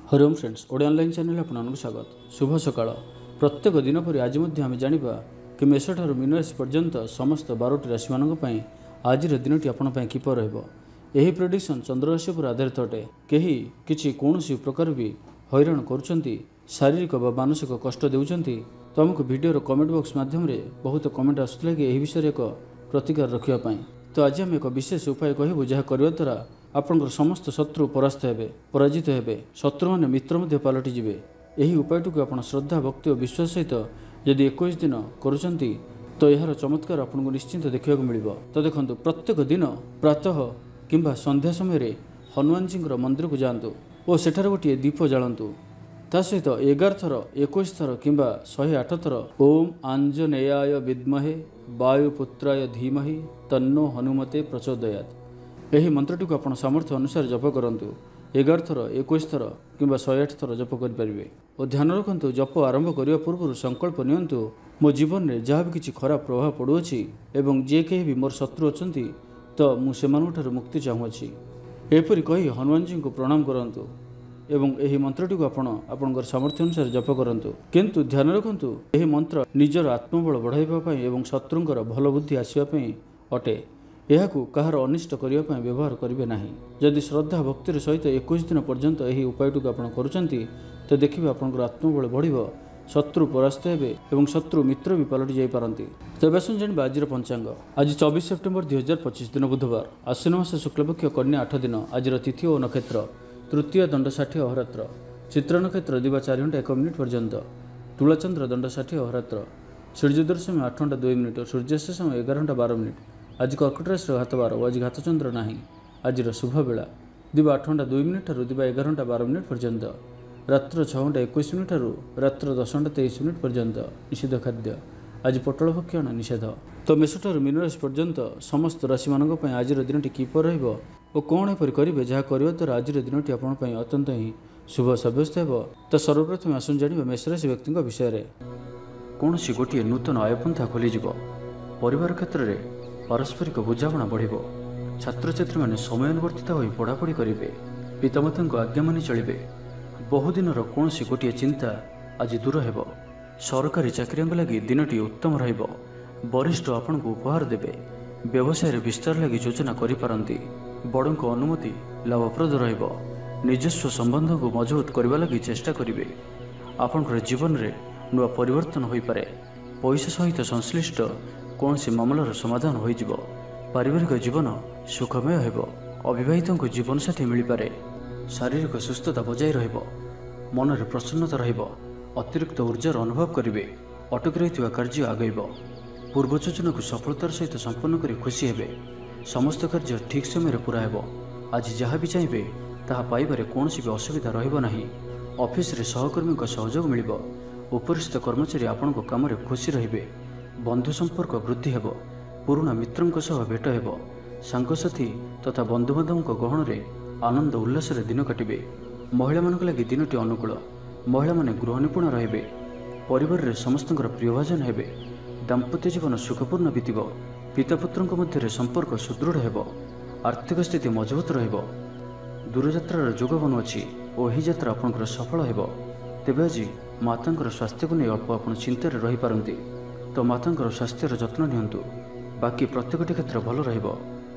Hariom friends Odia online channel आपको स्वागत। शुभ सकाळ। प्रत्येक दिन पर आज आम जाना कि मेष ठार मीन राशि पर्यंत समस्त 12टी राशि मानी आज दिन आपण किपर रही प्रेडिक्शन चंद्रराशि पर आधारित अटे। कहीं किसी कौन प्रकार भी हैरान कर शारीरिक व मानसिक कष्ट देउछंती तो आमको वीडियो कमेंट बॉक्स माध्यम बहुत कमेंट आसुला कि यह विषय एक प्रतिकार रखापी। तो आज आम एक विशेष उपाय कहूँ जहाँ करने द्वारा आपंकर समस्त शत्रु परास्त हे पराजित हे शत्रु मैंने मित्र पलटि जाए। यही उपायटी आप श्रद्धा भक्ति और विश्वास सहित यदि 21 दिन करुँच तो यार चमत्कार आपको निश्चिंत देखा मिल। तो देखो प्रत्येक दिन प्रातः किंबा संध्या समय हनुमान जी मंदिर को जातु और सेठार गोटे दीप जालतु ता सहित 11 थर 21 थर किंबा 108 थर ओम आंजनेयाय विद्महे वायुपुत्राय धीमहि तन्नो हनुमते प्रचोदयात् यही मंत्रटी को आप सामर्थ्य अनुसार जप करूँ। 11 थर 21 थर किंबा 108 थर जप करें और ध्यान रखु जप आरंभ करने पूर्व संकल्प नियंतु मो जीवन में जहाँ भी किसी खराब प्रभाव पड़ुअछि एवं जे कहीं भी मोर शत्रु अछंती तो मुझे मुक्ति चाहूँगी एपरी कही हनुमान जी को प्रणाम करंतु एवं यही मंत्रटी को आपणकर सामर्थ्य अनुसार जप करंतु। किंतु ध्यान रखु यही मंत्र निजर आत्मबल बढ़ाइबा एवं शत्रुंकर भल बुद्धि आसवाई अटे। यह कहार अनिष्ट करने व्यवहार करेंगे ना। जदि श्रद्धा भक्तिर सहित 21 दिन पर्यंत यही उपायटी को करुँच तो देखिए आपंकर आत्मबल बढ़ शत्रु परास्त हे और शत्रु मित्र भी पलटि जापारती। तेज आस जाना आज पंचांग। आज 24 सेप्टेम्बर 2025 दिन बुधवार आश्विन मास शुक्लपक्ष कन्या 8 दिन। आज तिथि और नक्षत्र तृतीय दंड 60 अहोरात्र चित्र नक्षत्र दिवा 4 घंटा 1 मिनिट पर्यंत तुलाचंद्र दंड 60 अहोरात्र सूर्योदय समय 8 घंटा 2 मिनिट सूर्यास्त समय 11 घंटा 12 मिनिट। आज कर्कट राशि घात बार आज घातचंद्र ना। आज शुभ बेला दिवा 8 घंटा 2 मिनिट दिवा 11 घंटा 12 मिनिट पर्यंत रात्र 6 घंटा 21 मिनिट रात्र 10 घंटा 23 मिनिट पर्यंत निषिद्ध खाद्य। आज पटल भक्षण निषेध। तो मेषठार मीन राशि पर्यंत समस्त राशि मान आज दिनटी किपर और कौन एपरि करेंगे जहाँ करने द्वारा आज दिनटी आपंपाई अत्यंत ही शुभ सब्यस्त हो। तो सर्वप्रथम आसन जाना मेष राशि व्यक्ति विषय में कौन सी गोटे नूतन आयपंथा खोलीज परिवार क्षेत्र में पारस्परिक बुझाणा बढ़ छात्र छात्री मैंने समयानुवर्तित हो पढ़ापढ़ी करेंगे पितामाता को आज्ञा मानि चलिए बहुदिन कौन सी गोटे चिंता आज दूर हो सरकारी चाकरी लगी दिनटी उत्तम वरिष्ठ आपण को उपहार देवे व्यवसाय विस्तार लगी योजना करिपारंती बड़ों को अनुमति लाभप्रद निजस्व संबंध को मजबूत करने लगी चेष्टा करेंगे आपंकर जीवन में नुआ परिवर्तन हो पारे पैसा सहित संश्लिष्ट कौन सी मामलार समाधान हो पारिवारिक जीवन सुखमय हो अविवाहितों को जीवन साथी मिल पारे शारीरिक सुस्थता बजाय मन में प्रसन्नता अतिरिक्त ऊर्जार अनुभव करेंगे अटकी रही कार्य आगेब पूर्व योजना को सफलतार सहित संपन्न कर खुशी हे समस्त कार्य ठीक समय पूरा हो। आज जहाँ भी चाहिए ताहा पाइबारे कौन भी असुविधा रही ऑफिस रे सहकर्मी का सहयोग मिल उपरिस्थ कर्मचारी आपण को काम खुशी रे बंधु संपर्क वृद्धि हो पुराना मित्रों सह भेट हो सांगसाथी तथा बंधुबांधवों गहन में आनंद उल्लास दिन काटे महिला मान लगी दिनटी अनुकूल महिला माने गृह निपुण रे परिवार रे समस्त प्रियभाजन हे दाम्पत्य जीवन सुखपूर्ण बीत पितापुत्र मध्य संपर्क सुदृढ़ हो आर्थिक स्थिति मजबूत दूरयात्रार जोग बनुअछि और यही यात्रा आपंकर सफल हो। तेबे आज माता स्वास्थ्य को नहीं अल्प आप चिंतार रही पारती तो माता स्वास्थ्यर जत्न नियंतु बाकी प्रत्येकटी क्षेत्र भल रहिबो।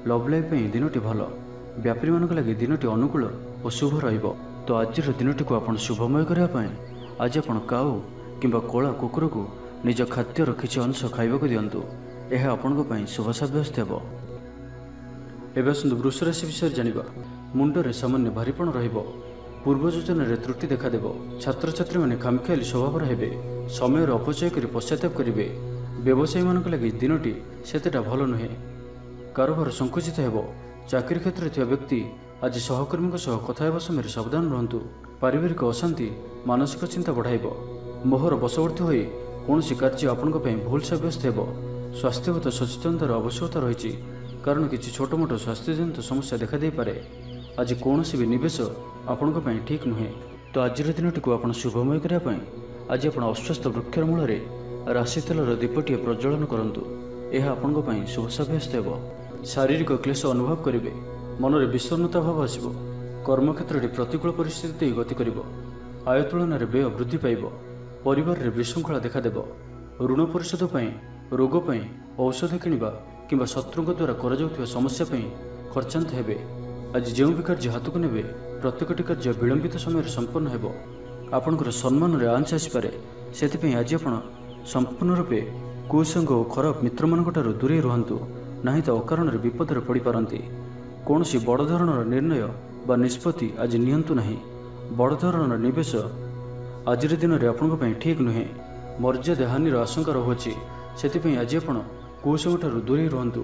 लव लाइफ दिनटी भल व्यापारी मान लगी दिनटी अनुकूल और शुभ रहिबो। तो आज दिनटी को आप शुभमय करने आज आप काऊ किंबा कला कुकुर को निज खाद्यर किसी अंश खाइबा दिंतु यह आपण शुभ सब्यस्त हो। वृष राशि विषय जाना मुंडरे सामान्य भारीपण पूर्व योजन त्रुटि देखादेव छात्र छात्री मैंने खामखियाली स्वभाव हे समय अपचय कर पश्चाताप करेंगे व्यवसायी मान लगी दिनटी सेतेटा भल नुहे कारोबार संकुचित हो। चाकरी क्षेत्र में व्यक्ति आज सहकर्मी कथा समय सावधान रुहतु पारिवारिक अशांति मानसिक चिंता बढ़ाइब मोहर बशवर्ती हो कौन कार्य आपण भूल सब्यस्त हो। स्वास्थ्यगत सचेतनतार आवश्यकता रही कारण किसी छोट मोट स्वास्थ्यजनित समस्या देखा दे पारे। आज कौन भी निवेश आपण ठीक नुहे। तो आज दिनटी को आप शुभमय करने आज आप अस्वस्थ वृक्षर मूल राशि तेलर दीपटी प्रज्वलन करूँ यह आपण शुभ सब्यस्त हो। शारीरिक क्लेश अनुभव करेंगे मन में विषन्नता भाव आसो କର୍ମକ୍ଷେତ୍ରରେ ପ୍ରତିକୂଳ ପରିସ୍ଥିତି ଦେଇ ଗତି କରିବ। ଆୟ ତୁଳନାରେ ବ୍ୟୟ ବୃଦ୍ଧି ପାଇବ। ପରିବାରରେ ବିଶୃଙ୍ଖଳା ଦେଖାଦେବ। ଋଣ ପରିଶୋଧ ପାଇଁ, ରୋଗ ପାଇଁ, ଔଷଧ କିଣିବା କିମ୍ବା ଶତ୍ରୁଙ୍କ ଦ୍ୱାରା କରାଯାଉଥିବା ସମସ୍ୟା ପାଇଁ ଖର୍ଚ୍ଚାନ୍ତ ହେବେ। ଆଜି ଯେଉଁ ବି କାର୍ଯ୍ୟ ହାତକୁ ନେବେ ପ୍ରତ୍ୟେକଟି କାର୍ଯ୍ୟ ବିଳମ୍ବିତ ସମୟରେ ସମ୍ପନ୍ନ ହେବ। ଆପଣଙ୍କର ସମ୍ମାନରେ ଆଞ୍ଚ ଆସିପାରେ। ସେଥିପାଇଁ ଆଜି ଆପଣ ସମ୍ପୂର୍ଣ୍ଣ ରୂପେ କୁସଙ୍ଗ ଓ ଖରାପ ମିତ୍ରମାନଙ୍କଠାରୁ ଦୂରେଇ ରୁହନ୍ତୁ, ନାହିଁ ତ ଅକାରଣରେ ବିପଦରେ ପଡ଼ିପାରନ୍ତି। କୌଣସି ବଡ଼ ଧରଣର ନିର୍ଣ୍ଣୟ ବା ନିଷ୍ପତ୍ତି ଆଜି ନିଅନ୍ତୁ ନାହିଁ। ବଡ଼ ଧରଣର ନିବେଶ ଆଜିର ଦିନରେ ଆପଣଙ୍କ ପାଇଁ ଠିକ୍ ନୁହେଁ। ମର୍ଯ୍ୟାଦା ହାନିର ଆଶଙ୍କା ରହୁଅଛି। ସେଥିପାଇଁ ଆଜି ଆପଣ କୁସଙ୍ଗଠାରୁ ଦୂରେଇ ରୁହନ୍ତୁ,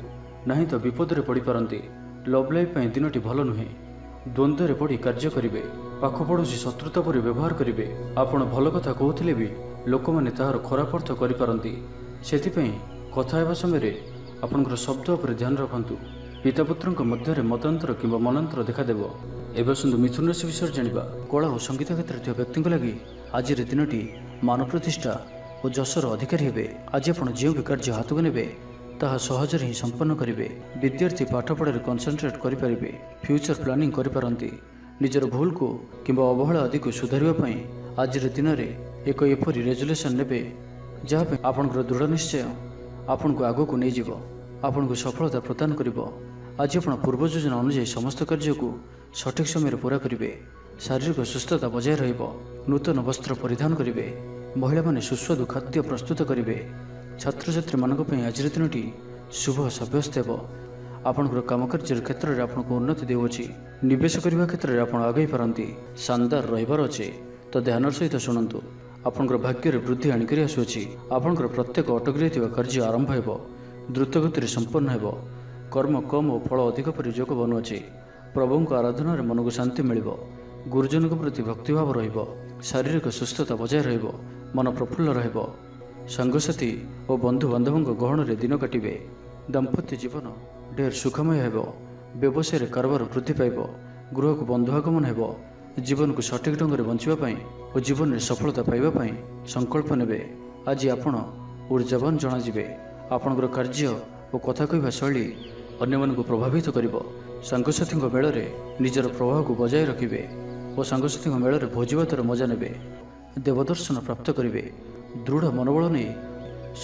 ନାହିଁ ତ ବିପଦରେ ପଡ଼ିପାରନ୍ତି। ଲଭ୍ ଲାଇଫ୍ ପାଇଁ ଦିନଟି ଭଲ ନୁହେଁ। ଦ୍ୱନ୍ଦ୍ୱରେ ପଡ଼ି କାର୍ଯ୍ୟ କରିବେ। ପାଖ ପଡ଼ୋଶୀ ଶତ୍ରୁତା ପରି ବ୍ୟବହାର କରିବେ। ଆପଣ ଭଲ କଥା କହୁଥିଲେ ବି ଲୋକମାନେ ତାହାର ଖରାପ ଅର୍ଥ କରିପାରନ୍ତି। ସେଥିପାଇଁ କଥା ହେବା ସମୟରେ ଆପଣଙ୍କର ଶବ୍ଦ ଉପରେ ଧ୍ୟାନ ରଖନ୍ତୁ। ପିତାପୁତ୍ରଙ୍କ ମଧ୍ୟରେ ମତାନ୍ତର କିମ୍ବା ମନାନ୍ତର ଦେଖାଦେବ। ଏବେ ଆସନ୍ତୁ ମିଥୁନ ରାଶି ବିଷୟରେ ଜାଣିବା। କଳା ଓ ସଙ୍ଗୀତ କ୍ଷେତ୍ରରେ ଥିବା ବ୍ୟକ୍ତିଙ୍କ ଲାଗି ଆଜିର ଦିନଟି ମାନ ପ୍ରତିଷ୍ଠା ଓ ଯଶର ଅଧିକାରୀ ହେବେ। ଆଜି ଆପଣ ଯେଉଁ ବି କାର୍ଯ୍ୟ ହାତକୁ ନେବେ ତାହା ସହଜରେ ହିଁ ସମ୍ପନ୍ନ କରିବେ। ବିଦ୍ୟାର୍ଥୀ ପାଠପଢ଼ାରେ କନସେନ୍ଟ୍ରେଟ୍ କରିପାରିବେ। ଫ୍ୟୁଚର ପ୍ଲାନିଂ କରିପାରନ୍ତି। ନିଜର ଭୁଲକୁ କିମ୍ବା ଅବହେଳା ଆଦିକୁ ସୁଧାରିବା ପାଇଁ ଆଜିର ଦିନରେ ଏକ ଏପରି ରେଜୁଲେସନ୍ ନେବେ ଯାହା ପାଇଁ ଆପଣଙ୍କର ଦୃଢ଼ ନିଶ୍ଚୟ ଆପଣଙ୍କୁ ଆଗକୁ ନେଇଯିବ, ଆପଣଙ୍କୁ ସଫଳତା ପ୍ରଦାନ କରିବ। ଆଜି ଆପଣ ପୂର୍ବ ଯୋଜନା ଅନୁଯାୟୀ ସମସ୍ତ କାର୍ଯ୍ୟକୁ ସଠିକ୍ ସମୟରେ ପୁରା କରିବେ। ଶାରୀରିକ ସୁସ୍ଥତା ବଜାୟ ରହିବ। ନୂତନ ବସ୍ତ୍ର ପରିଧାନ କରିବେ। ମହିଳାମାନେ ସୁସ୍ୱାଦୁ ଖାଦ୍ୟ ପ୍ରସ୍ତୁତ କରିବେ। ଛାତ୍ରଛାତ୍ରୀମାନଙ୍କ ପାଇଁ ଆଜିର ଦିନଟି ଶୁଭ ସାବ୍ୟସ୍ତ ହେବ। ଆପଣଙ୍କର କାମକାର୍ଯ୍ୟର କ୍ଷେତ୍ରରେ ଆପଣଙ୍କୁ ଉନ୍ନତି ଦେଉଅଛି। ନିବେଶ କରିବା କ୍ଷେତ୍ରରେ ଆପଣ ଆଗେଇ ପାରନ୍ତି। ଶାନଦାର ରହିବାର ଅଛି, ତ ଧ୍ୟାନର ସହିତ ଶୁଣନ୍ତୁ। ଆପଣଙ୍କର ଭାଗ୍ୟରେ ବୃଦ୍ଧି ଆଣିକରି ଆସୁଅଛି। ଆପଣଙ୍କର ପ୍ରତ୍ୟେକ ଅଟକି ରହିଥିବା କାର୍ଯ୍ୟ ଆରମ୍ଭ ହେବ, ଦ୍ରୁତଗତିରେ ସମ୍ପନ୍ନ ହେବ। କର୍ମ କମ୍ ଓ ଫଳ ଅଧିକ ପରି ଯୋଗ ବନୁଅଛି। ପ୍ରଭୁଙ୍କ ଆରାଧନାରେ ମନକୁ ଶାନ୍ତି ମିଳିବ। ଗୁରୁଜନଙ୍କ ପ୍ରତି ଭକ୍ତିଭାବ ରହିବ। ଶାରୀରିକ ସୁସ୍ଥତା ବଜାୟ ରହିବ। ମନ ପ୍ରଫୁଲ୍ଲ ରହିବ। ସାଙ୍ଗସାଥୀ ଓ ବନ୍ଧୁବାନ୍ଧବଙ୍କ ଗହଣରେ ଦିନ କାଟିବେ। ଦାମ୍ପତ୍ୟ ଜୀବନ ଢେର ସୁଖମୟ ହେବ। ବ୍ୟବସାୟରେ କାରବାର ବୃଦ୍ଧି ପାଇବ। ଗୃହକୁ ବନ୍ଧୁ ଆଗମନ ହେବ। ଜୀବନକୁ ସଠିକ୍ ଢଙ୍ଗରେ ବଞ୍ଚିବା ପାଇଁ ଓ ଜୀବନରେ ସଫଳତା ପାଇବା ପାଇଁ ସଂକଳ୍ପ ନେବେ। ଆଜି ଆପଣ ଉର୍ଜାବାନ ଜଣାଯିବେ। ଆପଣଙ୍କର କାର୍ଯ୍ୟ ଓ କଥା କହିବା ଶୈଳୀ ଅନ୍ୟମାନଙ୍କୁ ପ୍ରଭାବିତ କରିବ। ସାଙ୍ଗସାଥୀଙ୍କ ମେଳରେ ନିଜର ପ୍ରଭାବକୁ ବଜାୟ ରଖିବେ ଓ ସାଙ୍ଗସାଥୀଙ୍କ ମେଳରେ ଭୋଜିଭାତର ମଜା ନେବେ। ଦେବଦର୍ଶନ ପ୍ରାପ୍ତ କରିବେ। ଦୃଢ଼ ମନୋବଳ ନେଇ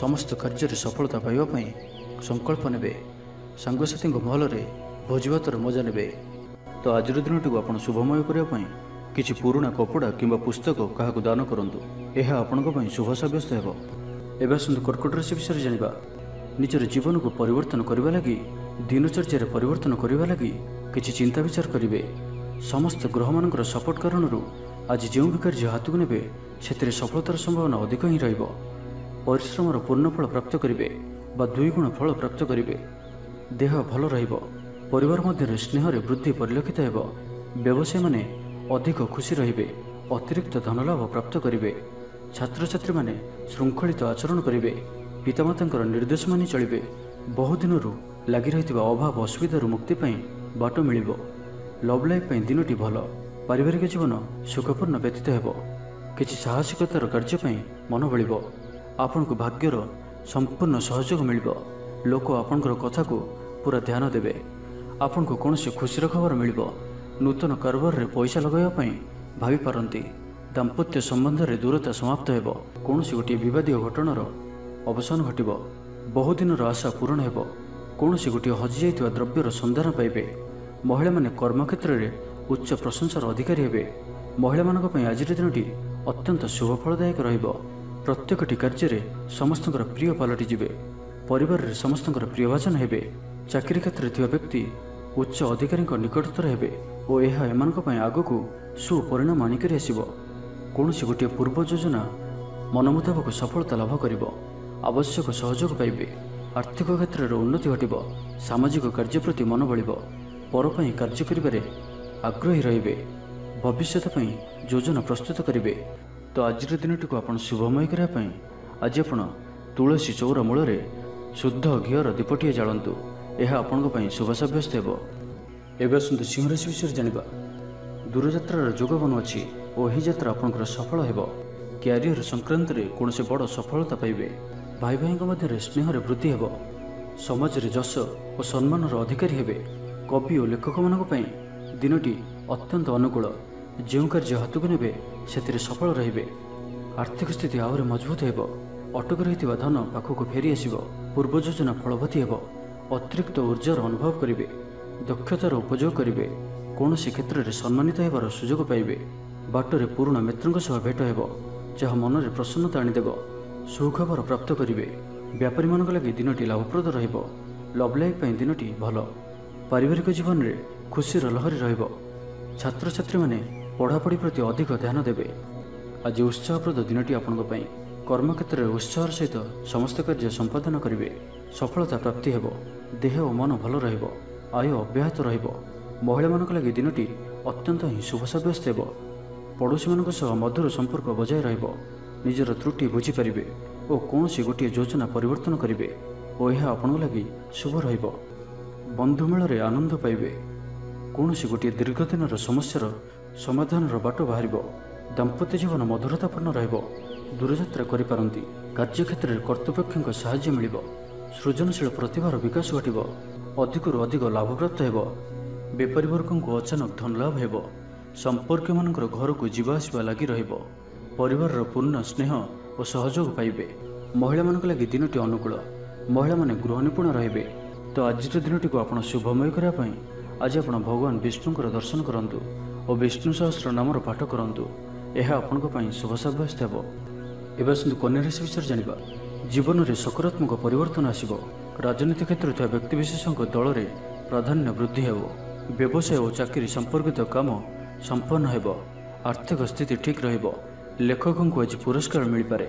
ସମସ୍ତ କାର୍ଯ୍ୟରେ ସଫଳତା ପାଇବା ପାଇଁ ସଂକଳ୍ପ ନେବେ। ସାଙ୍ଗସାଥୀଙ୍କ ମହଲରେ ଭୋଜିଭାତର ମଜା ନେବେ। ତ ଆଜିର ଦିନଟିକୁ ଆପଣ ଶୁଭମୟ କରିବା ପାଇଁ କିଛି ପୁରୁଣା କପଡ଼ା କିମ୍ବା ପୁସ୍ତକ କାହାକୁ ଦାନ କରନ୍ତୁ। ଏହା ଆପଣଙ୍କ ପାଇଁ ଶୁଭ ସାବ୍ୟସ୍ତ ହେବ। ଏବେ ଆସନ୍ତୁ କର୍କଟ ରାଶି ବିଷୟରେ ଜାଣିବା। ନିଜର ଜୀବନକୁ ପରିବର୍ତ୍ତନ କରିବା ଲାଗି, ଦିନଚର୍ଯ୍ୟାରେ ପରିବର୍ତ୍ତନ କରିବା ଲାଗି କିଛି ଚିନ୍ତା ବିଚାର କରିବେ। ସମସ୍ତ ଗ୍ରହମାନଙ୍କର ସପୋର୍ଟ କାରଣରୁ ଆଜି ଯେଉଁ ବି କାର୍ଯ୍ୟ ହାତକୁ ନେବେ ସେଥିରେ ସଫଳତାର ସମ୍ଭାବନା ଅଧିକ ହିଁ ରହିବ। ପରିଶ୍ରମର ପୂର୍ଣ୍ଣ ଫଳ ପ୍ରାପ୍ତ କରିବେ ବା 2 ଗୁଣ ଫଳ ପ୍ରାପ୍ତ କରିବେ। ଦେହ ଭଲ ରହିବ। ପରିବାର ମଧ୍ୟରେ ସ୍ନେହରେ ବୃଦ୍ଧି ପରିଲକ୍ଷିତ ହେବ। ବ୍ୟବସାୟୀମାନେ ଅଧିକ ଖୁସି ରହିବେ। ଅତିରିକ୍ତ ଧନଲାଭ ପ୍ରାପ୍ତ କରିବେ। ଛାତ୍ରଛାତ୍ରୀମାନେ ଶୃଙ୍ଖଳିତ ଆଚରଣ କରିବେ। ପିତାମାତାଙ୍କର ନିର୍ଦ୍ଦେଶ ମାନି ଚଳିବେ। ବହୁଦିନରୁ ଲାଗି ରହିଥିବା ଅଭାବ ଅସୁବିଧାରୁ ମୁକ୍ତି ପାଇଁ ବାଟ ମିଳିବ। ଲଭ୍ ଲାଇଫ୍ ପାଇଁ ଦିନଟି ଭଲ। ପାରିବାରିକ ଜୀବନ ସୁଖପୂର୍ଣ୍ଣ ବ୍ୟତୀତ ହେବ। କିଛି ସାହସିକତାର କାର୍ଯ୍ୟ ପାଇଁ ମନ ବଳିବ। ଆପଣଙ୍କୁ ଭାଗ୍ୟର ସମ୍ପୂର୍ଣ୍ଣ ସହଯୋଗ ମିଳିବ। ଲୋକ ଆପଣଙ୍କର କଥାକୁ ପୁରା ଧ୍ୟାନ ଦେବେ। ଆପଣଙ୍କୁ କୌଣସି ଖୁସିର ଖବର ମିଳିବ। ନୂତନ କାରବାରରେ ପଇସା ଲଗାଇବା ପାଇଁ ଭାବିପାରନ୍ତି। ଦାମ୍ପତ୍ୟ ସମ୍ବନ୍ଧରେ ଦୂରତା ସମାପ୍ତ ହେବ। କୌଣସି ଗୋଟିଏ ବିବାଦୀୟ ଘଟଣାର ଅବସାନ ଘଟିବ। ବହୁଦିନର ଆଶା ପୂରଣ ହେବ। କୌଣସି ଗୋଟିଏ ହଜିଯାଇଥିବା ଦ୍ରବ୍ୟର ସନ୍ଧାନ ପାଇବେ। ମହିଳାମାନେ କର୍ମକ୍ଷେତ୍ରରେ ଉଚ୍ଚ ପ୍ରଶଂସାର ଅଧିକାରୀ ହେବେ। ମହିଳାମାନଙ୍କ ପାଇଁ ଆଜିର ଦିନଟି ଅତ୍ୟନ୍ତ ଶୁଭଫଳଦାୟକ ରହିବ। ପ୍ରତ୍ୟେକଟି କାର୍ଯ୍ୟରେ ସମସ୍ତଙ୍କର ପ୍ରିୟ ପାଲଟିଯିବେ। ପରିବାରରେ ସମସ୍ତଙ୍କର ପ୍ରିୟଭାଜନ ହେବେ। ଚାକିରି କ୍ଷେତ୍ରରେ ଥିବା ବ୍ୟକ୍ତି ଉଚ୍ଚ ଅଧିକାରୀଙ୍କ ନିକଟତର ହେବେ ଓ ଏହା ଏମାନଙ୍କ ପାଇଁ ଆଗକୁ ସୁପରିଣାମ ଆଣିକରି ଆସିବ। କୌଣସି ଗୋଟିଏ ପୂର୍ବ ଯୋଜନା ମନ ମୁତାବକ ସଫଳତା ଲାଭ କରିବ। ଆବଶ୍ୟକ ସହଯୋଗ ପାଇବେ। ଆର୍ଥିକ କ୍ଷେତ୍ରରେ ଉନ୍ନତି ଘଟିବ। ସାମାଜିକ କାର୍ଯ୍ୟ ପ୍ରତି ମନ ବଳିବ। ପର ପାଇଁ କାର୍ଯ୍ୟ କରିବାରେ ଆଗ୍ରହୀ ରହିବେ। ଭବିଷ୍ୟତ ପାଇଁ ଯୋଜନା ପ୍ରସ୍ତୁତ କରିବେ। ତ ଆଜିର ଦିନଟିକୁ ଆପଣ ଶୁଭମୟ କରିବା ପାଇଁ ଆଜି ଆପଣ ତୁଳସୀ ଚଉରା ମୂଳରେ ଶୁଦ୍ଧ ଘିଅର ଦୀପଟିଏ ଜାଳନ୍ତୁ। ଏହା ଆପଣଙ୍କ ପାଇଁ ଶୁଭ ସାବ୍ୟସ୍ତ ହେବ। ଏବେ ଆସନ୍ତୁ ସିଂହ ରାଶି ବିଷୟରେ ଜାଣିବା। ଦୂରଯାତ୍ରାର ଯୋଗ ବନୁଅଛି ଓ ଏହି ଯାତ୍ରା ଆପଣଙ୍କର ସଫଳ ହେବ। କ୍ୟାରିୟର ସଂକ୍ରାନ୍ତରେ କୌଣସି ବଡ଼ ସଫଳତା ପାଇବେ। ଭାଇ ଭାଇଙ୍କ ମଧ୍ୟରେ ସ୍ନେହରେ ବୃଦ୍ଧି ହେବ। ସମାଜରେ ଯଶ ଓ ସମ୍ମାନର ଅଧିକାରୀ ହେବେ। କବି ଓ ଲେଖକମାନଙ୍କ ପାଇଁ ଦିନଟି ଅତ୍ୟନ୍ତ ଅନୁକୂଳ। ଯେଉଁ କାର୍ଯ୍ୟ ହାତକୁ ନେବେ ସେଥିରେ ସଫଳ ରହିବେ। ଆର୍ଥିକ ସ୍ଥିତି ଆହୁରି ମଜବୁତ ହେବ। ଅଟକି ରହିଥିବା ଧନ ପାଖକୁ ଫେରି ଆସିବ। ପୂର୍ବ ଯୋଜନା ଫଳବତୀ ହେବ। ଅତିରିକ୍ତ ଉର୍ଜାର ଅନୁଭବ କରିବେ। ଦକ୍ଷତାର ଉପଯୋଗ କରିବେ। କୌଣସି କ୍ଷେତ୍ରରେ ସମ୍ମାନିତ ହେବାର ସୁଯୋଗ ପାଇବେ। ବାଟରେ ପୁରୁଣା ମିତ୍ରଙ୍କ ସହ ଭେଟ ହେବ, ଯାହା ମନରେ ପ୍ରସନ୍ନତା ଆଣିଦେବ। ସୁଖବର ପ୍ରାପ୍ତ କରିବେ। ବ୍ୟାପାରୀମାନଙ୍କ ଲାଗି ଦିନଟି ଲାଭପ୍ରଦ ରହିବ। ଲଭ୍ ଲାଇଫ୍ ପାଇଁ ଦିନଟି ଭଲ। ପାରିବାରିକ ଜୀବନରେ ଖୁସିର ଲହରୀ ରହିବ। ଛାତ୍ରଛାତ୍ରୀମାନେ ପଢ଼ାପଢ଼ି ପ୍ରତି ଅଧିକ ଧ୍ୟାନ ଦେବେ। ଆଜି ଉତ୍ସାହପ୍ରଦ ଦିନଟି ଆପଣଙ୍କ ପାଇଁ। କର୍ମକ୍ଷେତ୍ରରେ ଉତ୍ସାହର ସହିତ ସମସ୍ତ କାର୍ଯ୍ୟ ସମ୍ପାଦନ କରିବେ। ସଫଳତା ପ୍ରାପ୍ତି ହେବ। ଦେହ ଓ ମନ ଭଲ ରହିବ। ଆୟ ଅବ୍ୟାହତ ରହିବ। ମହିଳାମାନଙ୍କ ଲାଗି ଦିନଟି ଅତ୍ୟନ୍ତ ହିଁ ଶୁଭ ସାବ୍ୟସ୍ତ ହେବ। ପଡ଼ୋଶୀମାନଙ୍କ ସହ ମଧୁର ସମ୍ପର୍କ ବଜାୟ ରହିବ। ନିଜର ତ୍ରୁଟି ବୁଝିପାରିବେ ଓ କୌଣସି ଗୋଟିଏ ଯୋଜନା ପରିବର୍ତ୍ତନ କରିବେ ଓ ଏହା ଆପଣଙ୍କ ଲାଗି ଶୁଭ ରହିବ। ବନ୍ଧୁମେଳରେ ଆନନ୍ଦ ପାଇବେ। କୌଣସି ଗୋଟିଏ ଦୀର୍ଘଦିନର ସମସ୍ୟାର ସମାଧାନର ବାଟ ବାହାରିବ। ଦାମ୍ପତ୍ୟ ଜୀବନ ମଧୁରତାପୂର୍ଣ୍ଣ ରହିବ। ଦୂରଯାତ୍ରା କରିପାରନ୍ତି। କାର୍ଯ୍ୟକ୍ଷେତ୍ରରେ କର୍ତ୍ତୃପକ୍ଷଙ୍କ ସାହାଯ୍ୟ ମିଳିବ। ସୃଜନଶୀଳ ପ୍ରତିଭାର ବିକାଶ ଘଟିବ। ଅଧିକରୁ ଅଧିକ ଲାଭପ୍ରାପ୍ତ ହେବ। ବେପାରୀ ବର୍ଗଙ୍କୁ ଅଚାନକ ଧନଲାଭ ହେବ। ସମ୍ପର୍କୀୟମାନଙ୍କର ଘରକୁ ଯିବା ଆସିବା ଲାଗି ରହିବ। ପରିବାରର ପୂର୍ଣ୍ଣ ସ୍ନେହ ଓ ସହଯୋଗ ପାଇବେ। ମହିଳାମାନଙ୍କ ଲାଗି ଦିନଟି ଅନୁକୂଳ। ମହିଳାମାନେ ଗୃହ ନିପୁଣ ରହିବେ। ତ ଆଜିର ଦିନଟିକୁ ଆପଣ ଶୁଭମୟ କରିବା ପାଇଁ ଆଜି ଆପଣ ଭଗବାନ ବିଷ୍ଣୁଙ୍କର ଦର୍ଶନ କରନ୍ତୁ ଓ ବିଷ୍ଣୁ ସହସ୍ର ନାମର ପାଠ କରନ୍ତୁ। ଏହା ଆପଣଙ୍କ ପାଇଁ ଶୁଭ ସାବ୍ୟସ୍ତ ହେବ। ଏବେ ଆସନ୍ତୁ କନ୍ୟା ରାଶି ବିଷୟରେ ଜାଣିବା। ଜୀବନରେ ସକାରାତ୍ମକ ପରିବର୍ତ୍ତନ ଆସିବ। ରାଜନୀତି କ୍ଷେତ୍ରରେ ଥିବା ବ୍ୟକ୍ତିବିଶେଷଙ୍କ ଦଳରେ ପ୍ରାଧାନ୍ୟ ବୃଦ୍ଧି ହେବ। ବ୍ୟବସାୟ ଓ ଚାକିରି ସମ୍ପର୍କିତ କାମ ସମ୍ପନ୍ନ ହେବ। ଆର୍ଥିକ ସ୍ଥିତି ଠିକ୍ ରହିବ। ଲେଖକଙ୍କୁ ଆଜି ପୁରସ୍କାର ମିଳିପାରେ।